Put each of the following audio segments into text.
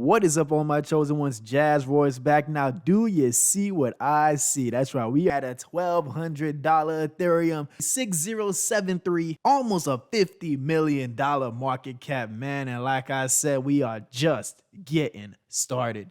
What is up, all my chosen ones? Jazz Royce back now. Do you see what I see? That's right. We at a $1,200 Ethereum 6073, almost a $50 million market cap, man. And like I said, we are just getting started.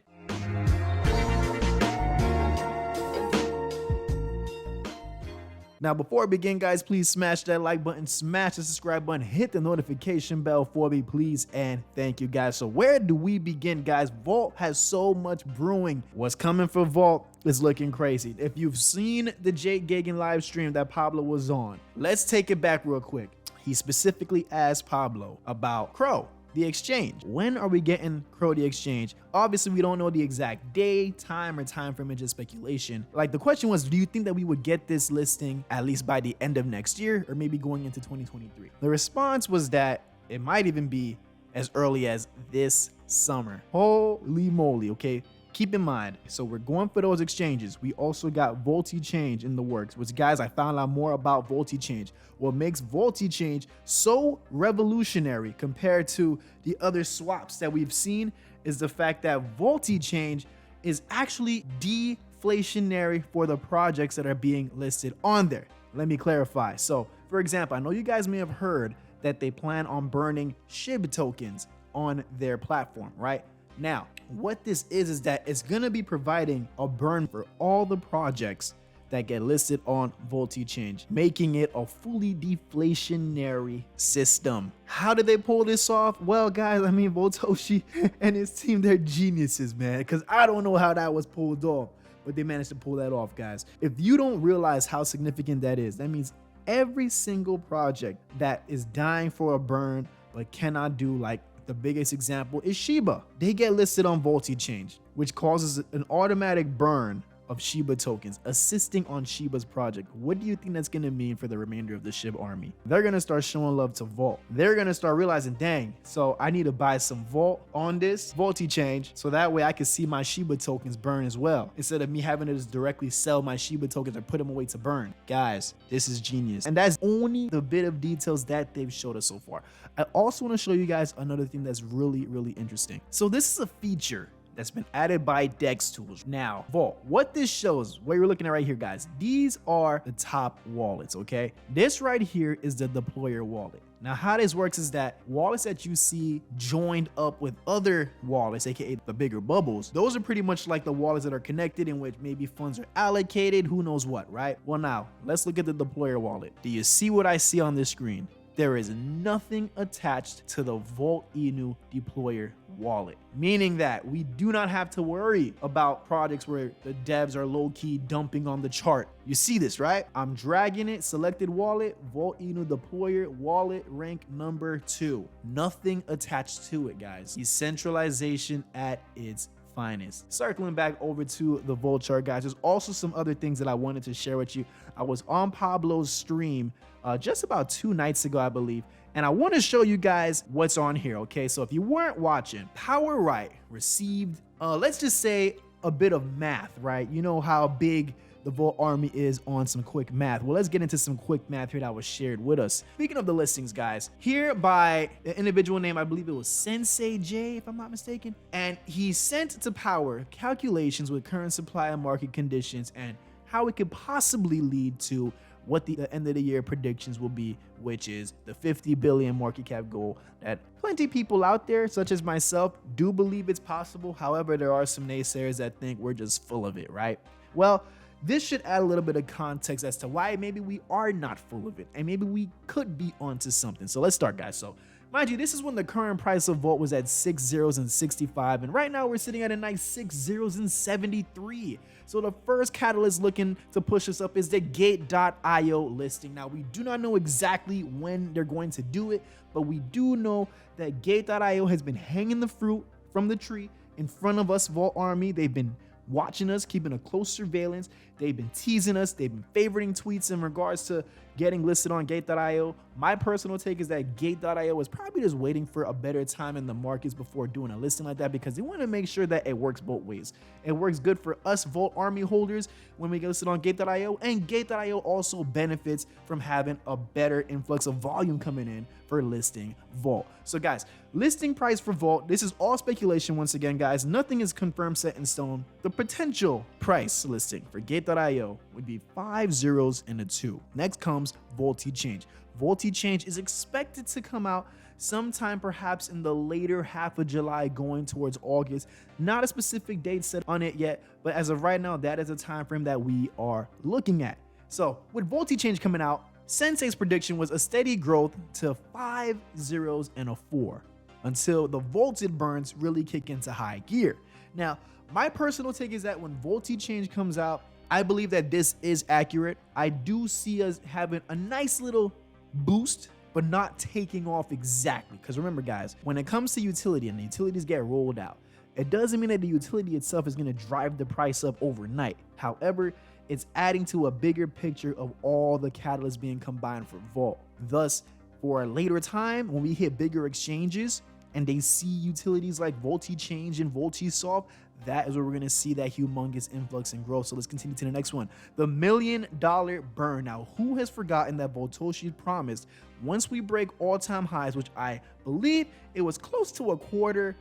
Now, before I begin, guys, please smash that like button, smash the subscribe button, hit the notification bell for me, please, and thank you, guys. So where do we begin, guys? Vault has so much brewing. What's coming for Vault is looking crazy. If you've seen the Jake Gagan live stream that Pablo was on, let's take it back real quick. He specifically asked Pablo about Crow, the exchange. When are we getting Crow, the exchange? Obviously, we don't know the exact day, time, or time frame. It's just speculation. Like, the question was, do you think that we would get this listing at least by the end of next year, or maybe going into 2023? The response was that it might even be as early as this summer. Holy moly, okay? Keep in mind, so we're going for those exchanges. We also got VoltiChange in the works, which, guys, I found out more about VoltiChange. What makes VoltiChange so revolutionary compared to the other swaps that we've seen is the fact that VoltiChange is actually deflationary for the projects that are being listed on there. Let me clarify. So, for example, I know you guys may have heard that they plan on burning SHIB tokens on their platform, right? Now, what this is that it's going to be providing a burn for all the projects that get listed on VoltiChange, making it a fully deflationary system. How did they pull this off? Well, guys, I mean, Voltoshi and his team, they're geniuses, man, because I don't know how that was pulled off, but they managed to pull that off, guys. If you don't realize how significant that is, that means every single project that is dying for a burn but cannot do, like, the biggest example is Shiba. They get listed on VoltiChange, which causes an automatic burn of Shiba tokens, assisting on Shiba's project. What do you think that's going to mean for the remainder of the SHIB army? They're going to start showing love to Vault. They're going to start realizing, dang, so I need to buy some Vault on this VoltiChange, so that way I can see my Shiba tokens burn as well, instead of me having to just directly sell my Shiba tokens or put them away to burn. Guys, this is genius. And that's only the bit of details that they've showed us so far. I also want to show you guys another thing that's really, really interesting. So this is a feature that's been added by Dex Tools. Now, Vault, what this shows, what you're looking at right here, guys, these are the top wallets, okay? This right here is the deployer wallet. Now, how this works is that wallets that you see joined up with other wallets, aka the bigger bubbles, those are pretty much like the wallets that are connected, in which maybe funds are allocated, who knows what, right? Well, now, let's look at the deployer wallet. Do you see what I see on this screen? There is nothing attached to the Vault Inu deployer wallet, meaning that we do not have to worry about projects where the devs are low-key dumping on the chart. You see this, right? I'm dragging it, selected wallet, Vault Inu deployer, wallet rank number 2. Nothing attached to it, guys. Decentralization at its finest. Circling back over to the Vault chart, guys, there's also some other things that I wanted to share with you. I was on Pablo's stream just about 2 nights ago, I believe, and I want to show you guys what's on here, okay? So if you weren't watching, Power Right received, let's just say, a bit of math, right? You know how big the Vault army is on some quick math. Well, let's get into some quick math here that was shared with us. Speaking of the listings, guys, here by an individual name, I believe it was Sensei J, if I'm not mistaken, and he sent to Power calculations with current supply and market conditions and how it could possibly lead to what the end of the year predictions will be, which is the 50 billion market cap goal that plenty of people out there, such as myself, do believe it's possible. However, there are some naysayers that think we're just full of it, right? Well, this should add a little bit of context as to why maybe we are not full of it, and maybe we could be onto something. So let's start, guys. So mind you, this is when the current price of Vault was at 6 zeros and 65, and right now we're sitting at a nice 6 zeros and 73. So the first catalyst looking to push us up is the Gate.io listing. Now, we do not know exactly when they're going to do it, but we do know that Gate.io has been hanging the fruit from the tree in front of us, Vault Army. They've been watching us, keeping a close surveillance. They've been teasing us. They've been favoriting tweets in regards to, getting listed on Gate.io. My personal take is that Gate.io is probably just waiting for a better time in the markets before doing a listing like that, because they want to make sure that it works both ways. It works good for us Vault Army holders when we get listed on Gate.io, and Gate.io also benefits from having a better influx of volume coming in for listing Vault. So guys, listing price for Vault, this is all speculation once again, guys. Nothing is confirmed, set in stone. The potential price listing for Gate.io would be 5 zeros and a 2. Next comes VoltiChange. VoltiChange is expected to come out sometime perhaps in the later half of July going towards August. Not a specific date set on it yet, but as of right now, that is a time frame that we are looking at. So with VoltiChange coming out, Sensei's prediction was a steady growth to 5 zeros and a 4 until the vaulted burns really kick into high gear. Now, my personal take is that when VoltiChange comes out, I believe that this is accurate. I do see us having a nice little boost, but not taking off exactly. Because remember, guys, when it comes to utility and the utilities get rolled out, it doesn't mean that the utility itself is going to drive the price up overnight. However, it's adding to a bigger picture of all the catalysts being combined for Vault. Thus, for a later time, when we hit bigger exchanges and they see utilities like VoltiChange and VoltiSoft, that is where we're going to see that humongous influx and growth. So let's continue to the next one. The $1 million burn. Now, who has forgotten that Voltoshi promised once we break all-time highs, which I believe it was close to $250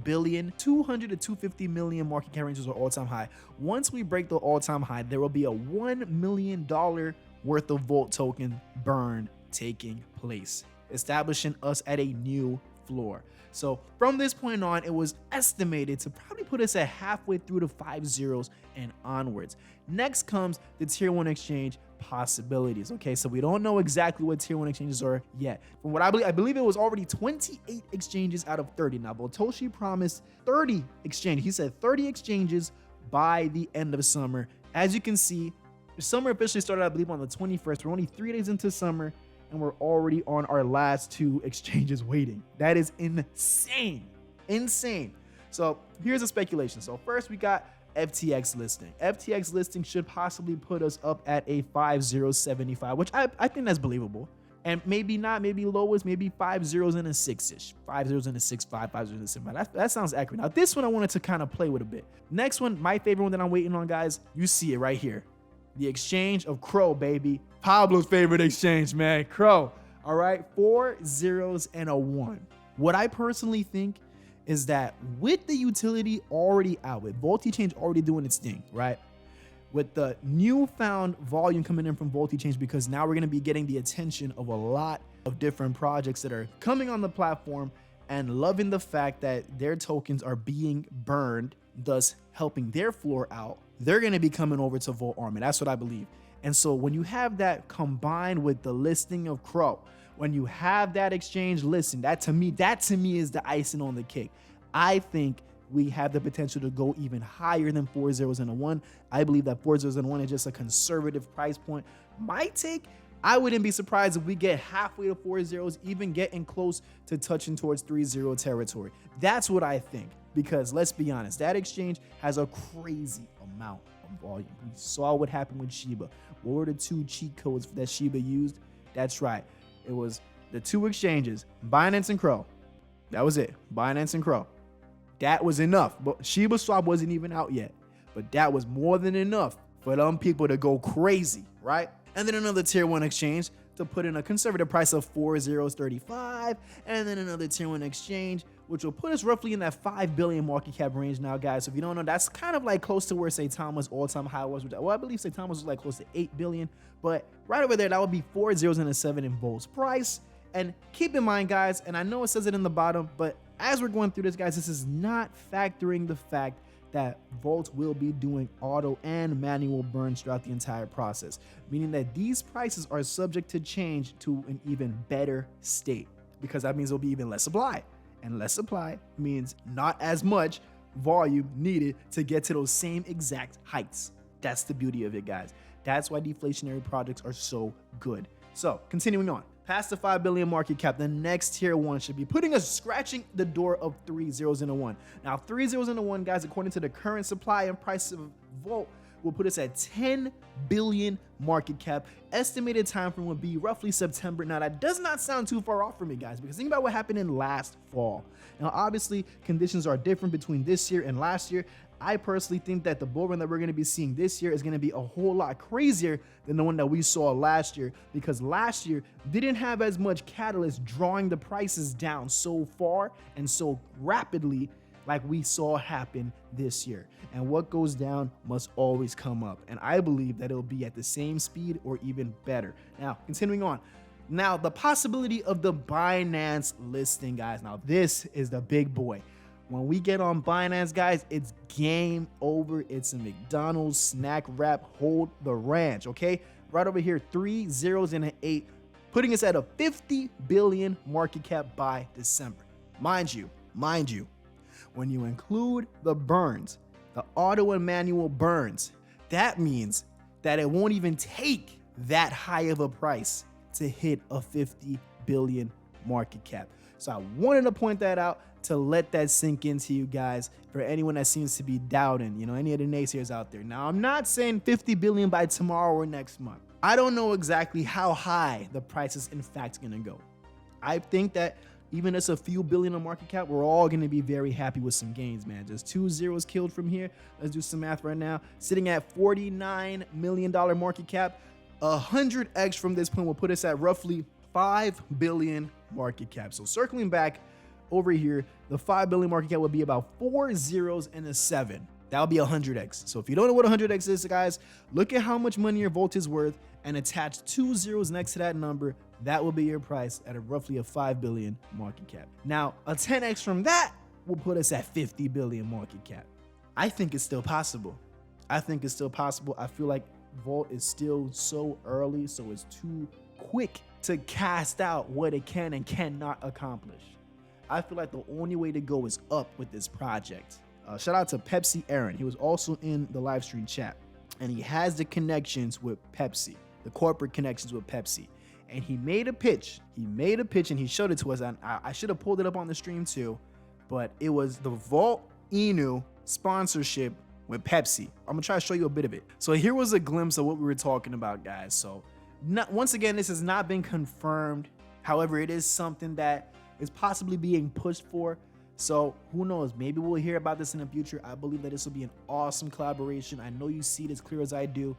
million, 200 to 250 million market cap ranges are all-time high. Once we break the all-time high, there will be a $1 million worth of Volt token burn taking place, establishing us at a new floor. So from this point on, it was estimated to probably put us at halfway through the 5 zeros and onwards. Next comes the tier 1 exchange possibilities. Okay, so we don't know exactly what tier 1 exchanges are yet. From what I believe it was already 28 exchanges out of 30. Now, Voltoshi promised 30 exchanges. He said 30 exchanges by the end of summer. As you can see, the summer officially started, I believe, on the 21st. We're only 3 days into summer, and we're already on our last 2 exchanges waiting. That is insane. Insane. So here's a speculation. So first we got FTX listing. FTX listing should possibly put us up at a 5075, which I think that's believable. And maybe not, maybe lowest, maybe 5 zeros and a 6-ish. 5 zeros and a 6.5, 5 zeros and a 6.5. That sounds accurate. Now this one I wanted to kind of play with a bit. Next one, my favorite one that I'm waiting on, guys. You see it right here. The exchange of Crow, baby. Pablo's favorite exchange, man. Crow. All right, 4 zeros and a 1. What I personally think is that with the utility already out, with VoltiChange already doing its thing, right? With the newfound volume coming in from VoltiChange, because now we're going to be getting the attention of a lot of different projects that are coming on the platform and loving the fact that their tokens are being burned, thus helping their floor out. They're going to be coming over to Vault Army. That's what I believe. And so when you have that combined with the listing of Crow, when you have that exchange listing, that to me is the icing on the cake. I think we have the potential to go even higher than 4 zeros and a 1. I believe that 4 zeros and a 1 is just a conservative price point. My take, I wouldn't be surprised if we get halfway to 4 zeros, even getting close to touching towards 3-0 territory. That's what I think. Because let's be honest, that exchange has a crazy amount of volume. We saw what happened with Shiba. What were the 2 cheat codes that Shiba used? That's right. It was the 2 exchanges, Binance and Crow. That was it. Binance and Crow. That was enough. But Shiba Swap wasn't even out yet. But that was more than enough for them people to go crazy, right? And then another tier 1 exchange to put in a conservative price of 4 zeros 35, and then another tier 1 exchange, which will put us roughly in that 5 billion market cap range now, guys. So if you don't know, that's kind of like close to where Saitama's all-time high was. Well, I believe Saitama's was like close to 8 billion, but right over there, that would be 4 zeros and a 7 in Volt's price. And keep in mind, guys, and I know it says it in the bottom, but as we're going through this, guys, this is not factoring the fact that Volt will be doing auto and manual burns throughout the entire process, meaning that these prices are subject to change to an even better state, because that means there'll be even less supply, and less supply means not as much volume needed to get to those same exact heights. That's the beauty of it, guys. That's why deflationary projects are so good. So continuing on, past the 5 billion market cap, the next tier 1 should be putting us scratching the door of 3 zeros and a 1. Now 3 zeros and a 1, guys, according to the current supply and price of Volt, will put us at 10 billion market cap. Estimated time frame would be roughly September. Now that does not sound too far off for me, guys, because think about what happened in last fall. Now obviously conditions are different between this year and last year. I personally think that the bull run that we're going to be seeing this year is going to be a whole lot crazier than the one that we saw last year, because last year didn't have as much catalyst drawing the prices down so far and so rapidly like we saw happen this year. And what goes down must always come up. And I believe that it'll be at the same speed or even better. Now, continuing on. Now, the possibility of the Binance listing, guys. Now, this is the big boy. When we get on Binance, guys, it's game over. It's a McDonald's snack wrap. Hold the ranch, okay? Right over here, 3 zeros and an 8, putting us at a 50 billion market cap by December. Mind you, when you include the burns, the auto and manual burns, that means that it won't even take that high of a price to hit a 50 billion market cap. So I wanted to point that out to let that sink into you guys, for anyone that seems to be doubting, you know, any of the naysayers out there. Now, I'm not saying 50 billion by tomorrow or next month. I don't know exactly how high the price is in fact going to go. I think that even as a few billion on market cap, we're all going to be very happy with some gains, man. Just 2 zeros killed from here. Let's do some math right now. Sitting at $49 million market cap, 100x from this point will put us at roughly 5 billion market cap. So circling back over here, the 5 billion market cap would be about 4 zeros and a 7. That would be 100x. So if you don't know what 100x is, guys, look at how much money your Volt is worth and attach 2 zeros next to that number. That will be your price at roughly a 5 billion market cap. Now, a 10x from that will put us at 50 billion market cap. I think it's still possible. I feel like Volt is still so early, so it's too quick to cast out what it can and cannot accomplish. I feel like the only way to go is up with this project. Shout out to Pepsi Aaron. He was also in the live stream chat, and he has the connections with Pepsi, the corporate connections with Pepsi. And he made a pitch. And he showed it to us. And I should have pulled it up on the stream too, but it was the Volt Inu sponsorship with Pepsi. I'm gonna try to show you a bit of it. So here was a glimpse of what we were talking about, guys. So once again, this has not been confirmed. However, it is something that is possibly being pushed for. So who knows? Maybe we'll hear about this in the future. I believe that this will be an awesome collaboration. I know you see it as clear as I do.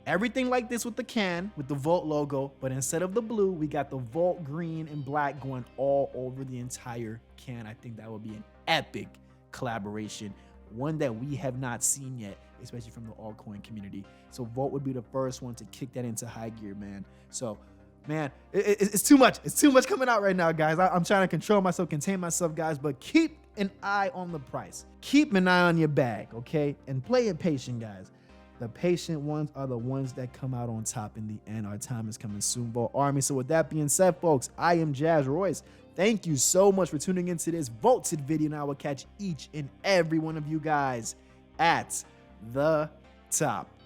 Everything like this with the can, with the Volt logo, but instead of the blue, we got the Volt green and black going all over the entire can. I think that would be an epic collaboration, one that we have not seen yet, especially from the altcoin community. So Volt would be the first one to kick that into high gear, man. So, man, it's too much. It's too much coming out right now, guys. I'm trying to control myself, contain myself, guys, but keep an eye on the price. Keep an eye on your bag, okay? And play it patient, guys. The patient ones are the ones that come out on top in the end. Our time is coming soon, Volt Army. So with that being said, folks, I am Jazz Royce. Thank you so much for tuning into this Volted video, and I will catch each and every one of you guys at the top.